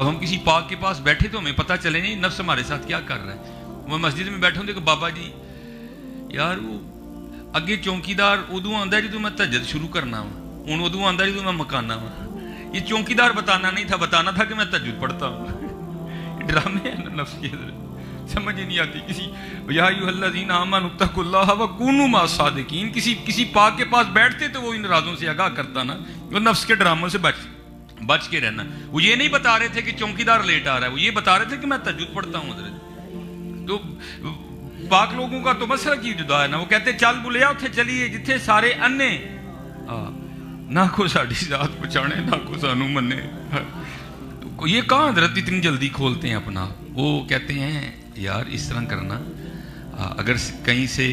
अब हम किसी पाक के पास बैठे तो हमें पता चले नहीं नफ्स हमारे साथ क्या कर रहा है। मैं मस्जिद में बैठा हूँ, देखो बाबा जी यार वो अगे चौकीदार उदू आंदा जो मैं तहज्जुद शुरू करना वा, हूँ उदू आंदा जो मैं मकाना वा। ये चौकीदार बताना नहीं था, बताना था कि मैं तहज्जुद पढ़ता हूँ। ड्रामे है ना नफ्स के, समझ ही नहीं आती किसी। या अय्युहल्लज़ीना आमनू तक़ुल्लाह व कूनू मअ सादिकीन, किसी पाक के पास बैठते तो वो इन राजों से आगाह करता ना, वो नफ्स के ड्रामों से बच के रहना। वो ये नहीं बता रहे थे कि चौकीदार लेट आ रहा है, वो ये बता रहे थे कि मैं तहज्जुद पढ़ता हूँ। तो पाक लोगों का तो मसला की जुदा है ना, वो कहते चल बुलिया उथे चलिए जिथे सारे अन्ने ना को साड़ी जात पछाणे ना को सानू मन्ने। तो ये कहाँ हजरत इतनी जल्दी खोलते हैं अपना। वो कहते हैं यार इस तरह करना, अगर कहीं से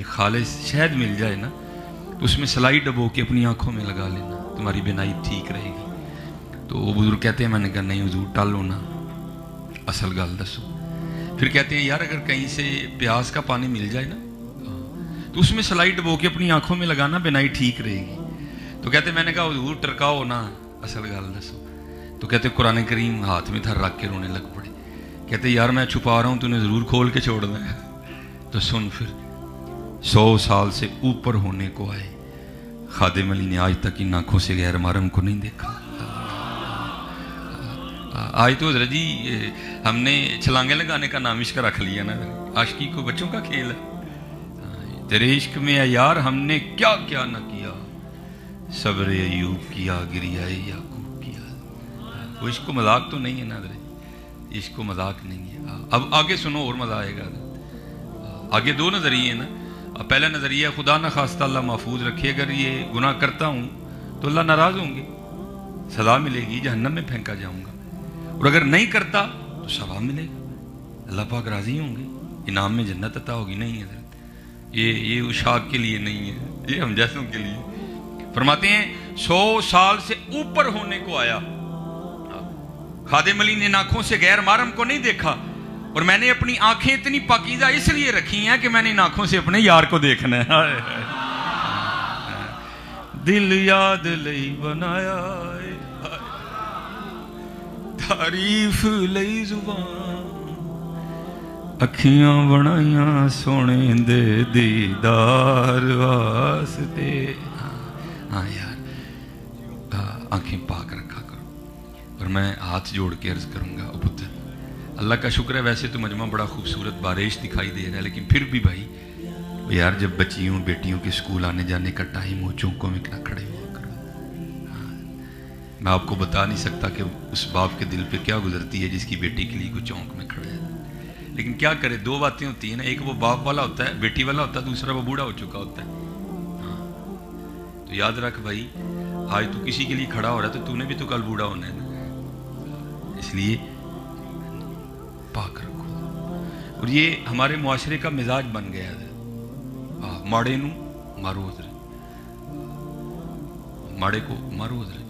खालिस शहद मिल जाए ना तो उसमें सलाई डबो के अपनी आंखों में लगा लेना, तुम्हारी बीनाई ठीक रहेगी। तो वो बुजुर्ग कहते हैं, मैंने कहा नहीं हुजूर टालो ना, असल गल दसो। फिर कहते हैं यार अगर कहीं से प्याज का पानी मिल जाए ना तो उसमें सलाई डबो के अपनी आंखों में लगाना, बीनाई ठीक रहेगी। तो कहते मैंने कहा हुजूर टरकाओ ना, असल गल दसो। तो कहते कुरान करीम हाथ में था रख के रोने लग पड़े। कहते यार मैं छुपा रहा हूँ, तूने ज़रूर खोल के छोड़ना है। तो सुन फिर 100 साल से ऊपर होने को आए खादिम अली ने आज तक इन आंखों से गैर महरम को नहीं देखा। आज तो हज़रत जी हमने छलांगे लगाने का नाम इश्क रख लिया ना, आशिकी को बच्चों का खेल है। तेरे इश्क में है यार हमने क्या क्या न किया, सब्र अयूब किया, गिरियाए याकूब किया। वो इश्क को मजाक तो नहीं है ना हज़रत, इश्क को मजाक नहीं है। अब आगे सुनो और मजा आएगा। आगे 2 नज़रिए ना। पहला नज़रिया खुदा न खास्ता अल्लाह महफूज रखे, अगर ये गुनाह करता हूँ तो अल्लाह नाराज़ होंगे, सज़ा मिलेगी, जहन्नम में फेंका जाऊँगा। और अगर नहीं करता तो सवाब मिलेगा, अल्लाह पाक राज़ी होंगे, इनाम में जन्नत अता होगी। नहीं है ये उशाक के लिए नहीं है, ये हम जैसों के लिए। फरमाते हैं 100 साल से ऊपर होने को आया, खादिम अली ने आंखों से गैर महरम को नहीं देखा, और मैंने अपनी आंखें इतनी पाकीज़ा इसलिए रखी हैं कि मैंने इन आंखों से अपने यार को देखना है। दिल याद लई बनाया, तारीफ लई जुबान, अखियां बनाइया सोने दे दीदार वास्ते। हाँ यार आंखें पाक रखा करो। और मैं हाथ जोड़ के अर्ज करूंगा, ओ पुत्र अल्लाह का शुक्र है वैसे तो मजमा बड़ा खूबसूरत बारिश दिखाई दे रहा है, लेकिन फिर भी भाई यार जब बच्चियों बेटियों के स्कूल आने जाने का टाइम हो, चौकों में ना खड़े हुआ करो। मैं आपको बता नहीं सकता कि उस बाप के दिल पे क्या गुजरती है जिसकी बेटी के लिए कोई चौंक में खड़े है। लेकिन क्या करे, 2 बातें होती हैं ना, एक वो बाप वाला होता है, बेटी वाला होता है, दूसरा वो बूढ़ा हो चुका होता है। तो याद रख भाई, आज तू किसी के लिए खड़ा हो रहा है तो तूने भी तो कल बूढ़ा होना है ना, इसलिए पाक रखो। और ये हमारे मुआशरे का मिजाज बन गया है, माड़े नू मारो हजरे, माड़े को मारो हजरे।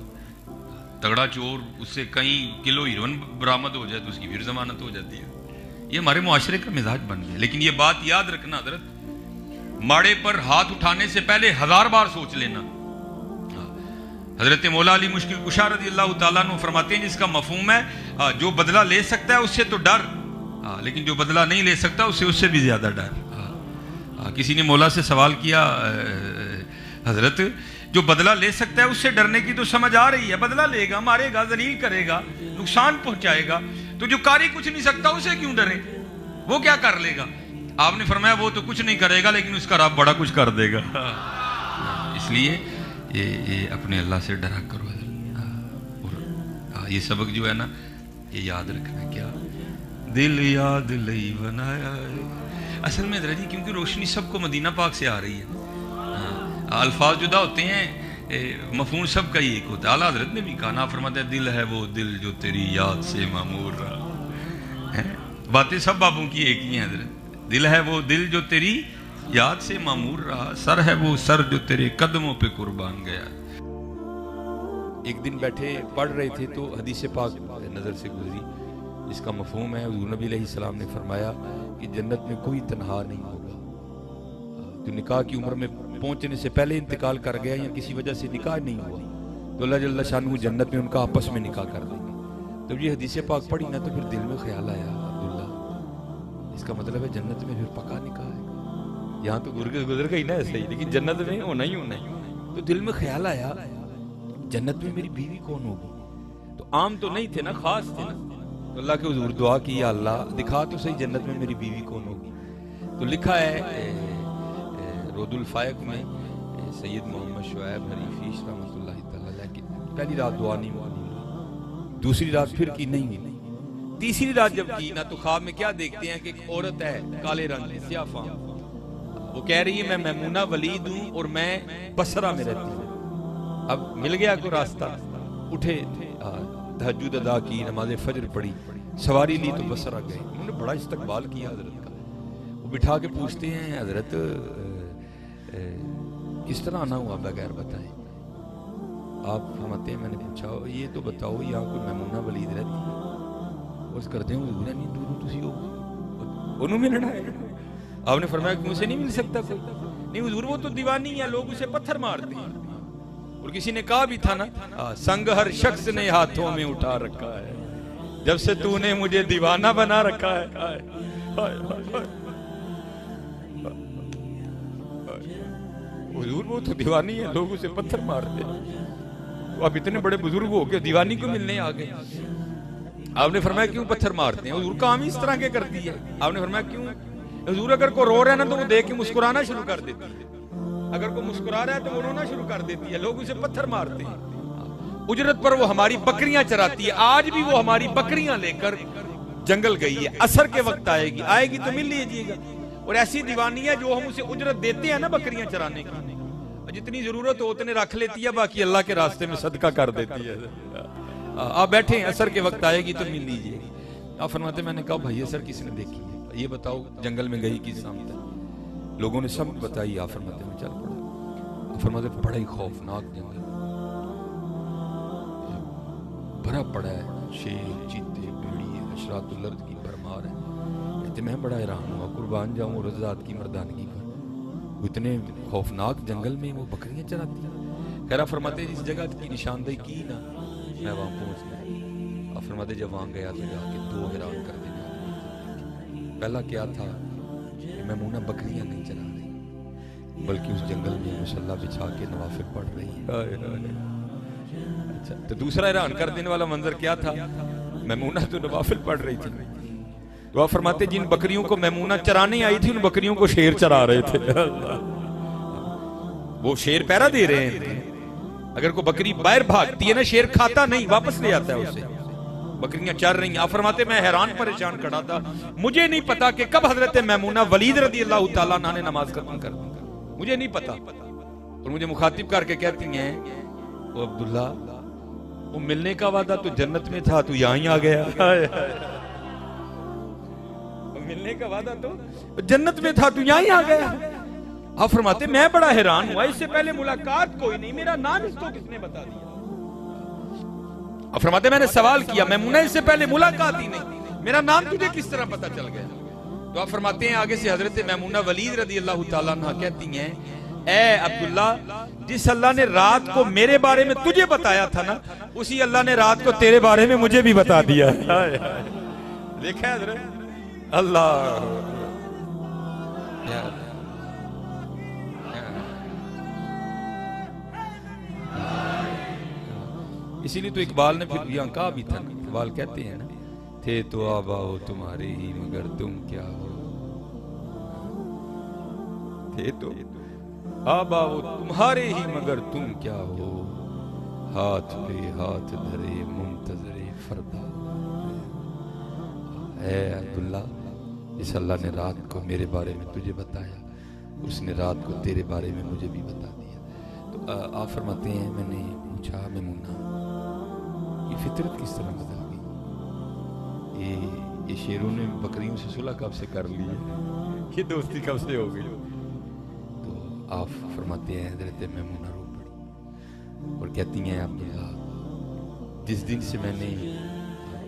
तगड़ा चोर, उससे कई किलो हीरोइन बरामद हो जाए तो उसकी फिर जमानत हो जाती है। ये हमारे मुआशरे का मिजाज बन गया। लेकिन ये बात याद रखना हजरत, माड़े पर हाथ उठाने से पहले 1000 बार सोच लेना। हजरत मौला अली मुश्किल कुशा रज़ियल्लाहु ताला अन्हु फरमाते हैं जिसका मफहूम है जो बदला ले सकता है उससे तो डर, लेकिन जो बदला नहीं ले सकता उससे भी ज्यादा डर। किसी ने मौला से सवाल किया, हजरत जो बदला ले सकता है उससे डरने की तो समझ आ रही है, बदला लेगा, मारेगा, जलील करेगा, नुकसान पहुंचाएगा, तो जो कारी कुछ नहीं सकता उसे क्यों डरे, वो क्या कर लेगा? आपने फरमाया वो तो कुछ नहीं करेगा लेकिन उसका रब बड़ा कुछ कर देगा। इसलिए ये अपने अल्लाह से डरा करो। और ये सबक जो है ना, ये याद रखना, क्या दिल याद लई बनाया है। असल में जी क्योंकि रोशनी सबको मदीना पाक से आ रही है, अल्फाज जुदा होते हैं, मफहूम सब का ही एक होता है। आला हज़रत ने भी कहा, ना फरमाता है दिल है वो दिल जो तेरी याद से मामूर रहा है। बातें सब बाबों की एक ही हैं हज़रत। दिल है वो दिल जो तेरी याद से मामूर रहा, सर है वो सर जो तेरे कदमों पे कुर्बान गया। एक दिन बैठे पढ़ रहे थे तो हदीस पाक नज़र से गुजरी, इसका मफहूम है हुज़ूर नबी अलैहिस्सलाम ने फरमाया कि जन्नत में कोई तन्हा नहीं होगा। तो निकाह की उम्र में पहुंचने से पहले इंतकाल कर गया या किसी वजह से निकाह नहीं हुआ तो अल्लाह जल्ल शानहू जन्नत में उनका आपस में निकाह कर देंगे। तो ये हदीस पाक पढ़ी ना तो फिर दिल में ख्याल आया, अब्दुल्ला इसका मतलब है जन्नत में फिर पक्का निकाह है। यहाँ तो गुजर गई ना ऐसे ही, लेकिन जन्नत में होना ही होना ही। तो दिल में ख्याल आया जन्नत में मेरी बीवी कौन होगी। तो आम तो नहीं थे ना, खास थे ना। तो अल्लाह के हुजूर दुआ की, या अल्लाह दिखा तो सही जन्नत में मेरी बीवी कौन होगी। तो लिखा है रोदुल फायक में सैयद मोहम्मद शुएब हरीफीश रहमतुल्लाहि तआला की पहली रात दुआ नहीं हुई, दूसरी रात फिर की नहीं हुई, तीसरी रात जब की ना तो ख्वाब में क्या देखते हैं कि एक औरत है काले रंग की स्याफा, वो कह रही है मैं मैमूना वलीद हूं और मैं बसरा में रहती हूँ। अब मिल गया कोई रास्ता, उठे तहज्जुद अदा की, नमाज फजर पढ़ी, सवारी ली तो बसरा गए। उन्होंने बड़ा इस्तकबाल किया हजरत का। वो बिठा के पूछते हैं हजरत किस तरह आना हुआ बगैर बताए। आप फरमाते हैं मैंने पूछा ये तो बताओ यहाँ कोई मैमूना वलीद रहती है। उस करते हैं हुजूर नहीं दूर तुसी हो उन्होंने मिलना है। आपने फरमाया कि मुझसे नहीं मिल सकता कोई। नहीं हुजूर वो तो दीवानी है, लोग उसे पत्थर मारते हैं। और किसी ने कहा भी था ना, संग हर शख्स ने हाथों में उठा रखा है, जब से तूने मुझे दीवाना बना रखा है। हुजूर वो तो दीवानी है, लोग उसे पत्थर मारते हैं। तो आप इतने बड़े बुजुर्ग हो के दीवानी को मिलने आ गए। आपने फरमाया क्यों पत्थर मारते हैं, हुजूर काम ही इस तरह के करती है। आपने फरमाया क्यों, हुजूर अगर कोई रो रहा है ना तो वो देख के मुस्कुराना शुरू कर देती है, अगर कोई मुस्कुरा रहा है तो वो रोना शुरू कर देती है, लोग उसे पत्थर मारते हैं। उजरत पर वो हमारी बकरियां चराती है, आज भी वो हमारी बकरियां लेकर जंगल गई है, असर के वक्त आएगी, आएगी तो मिल लीजिएगा। और ऐसी दीवानी है जो हम उसे उजरत देते हैं ना बकरियां चराने की, जितनी जरूरत हो उतने रख लेती है, बाकी अल्लाह के रास्ते में सदका कर देती है। आप बैठे हैं, असर के वक्त आएगी तो मिल लीजिएगी। आप फरमाते मैंने कहा भाई असर किसने देखी है, ये बताओ जंगल में गई किस सामने। लोगों ने सब बताई। आप फरमाते में चल पड़ा। फरमाते बड़ा ही खौफनाक जंगल, भरा पड़ा है, शेर चीते भेड़िए अशरातुल अर्द की भरमार है। कहते मैं बड़ा हैरान हुआ, कुर्बान जाऊं रज़ात की मर्दानगी पर, इतने खौफनाक जंगल में वो बकरियां चराती हैं। खैरा फरमाते इस जगह की निशानदेही की ना, मैं वहां पहुंच गया। और फरमाते जब वहां गया तो जाके दो हैरान कर देने वाली। पहला क्या था कि मैमूना बकरियां नहीं चरा रही, बल्कि उस जंगल में मुसल्ला बिछा के नवाफिल पढ़ रही। अच्छा, तो दूसरा हैरान कर देने वाला मंजर क्या था, मैमूना तो नवाफिल पढ़ रही थी। तो आप फरमाते जिन बकरियों को मैमूना चराने आई थी उन बकरियों को शेर चरा रहे थे। वो शेर पहरा दे रहे हैं। अगर कोई बकरी बाहर भागती है ना, शेर खाता नहीं, वापस ले आता है उसे। बकरियां चर रही हैं। आप फरमाते मैं हैरान परेशान खड़ा था, मुझे नहीं पता कि कब हजरत मैमूना वलीद रदी अल्लाह तआला अन्हा ने नमाज खत्म कर दी, मुझे नहीं पता। और मुझे मुखातिब करके कहती हैं वो अब्दुल्ला वो मिलने का वादा तो जन्नत में था, तू यहां ही आ गया। मिलने का वादा तो जन्नत में था, तू यहां ही आ गया। आप फरमाते मैं बड़ा हैरान हुआ, इससे पहले मुलाकात कोई नहीं, मेरा नाम इसको किसने बता दिया। आप फरमाते मैंने सवाल किया, मैमूना इससे पहले मुलाकात ही नहीं, मेरा नाम तुझे किस तरह पता चल गया। तो आप फरमाते हैं आगे से हजरत मैमूना वलीद रदी अल्लाह तआला अन्हा कहती हैं, ए अब्दुल्ला जिस अल्लाह ने रात को मेरे बारे में तुझे बताया था ना, उसी अल्लाह ने रात को तेरे बारे में मुझे भी बता दिया। देखा है हजरत अल्लाह। इसीलिए तो इकबाल ने फिर यहाँ कहा भी था ना, इकबाल कहते हैं ना, थे तो आबाओ तुम्हारे ही मगर तुम क्या हो, थे तो आबाओ तुम्हारे ही मगर तुम क्या हो, हाथ पे हाथ धरे मुंतजरे फरदा। ऐ अब्दुल्ला इस अल्लाह ने रात को मेरे बारे में तुझे बताया, उसने रात को तेरे बारे में मुझे भी बता दिया। तो आप फरमाते हैं मैंने पूछा मैमूना ये फितरत किस तरह बदल गई, ये शेरों ने बकरियों से सुलह कब से कर ली है, ये दोस्ती कब से हो गई। तो आप फरमाते हैं हज़रत मैमूना रो पड़ी और कहती हैं अब्दुल्ला जिस दिन से मैंने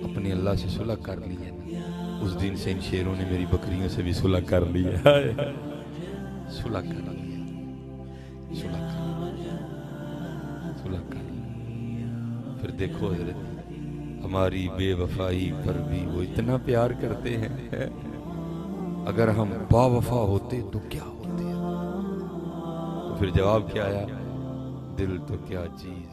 अपने अल्लाह से सुलह कर ली है ना, उस दिन से इन शेरों ने मेरी बकरियों से भी सुलह कर ली है। सुलह कर लिया, सुलह कर लिया। फिर देखो हजरत हमारी बेवफाई पर भी वो इतना प्यार करते हैं। अगर हम बावफा होते तो क्या होते। तो फिर जवाब क्या आया, दिल तो क्या चीज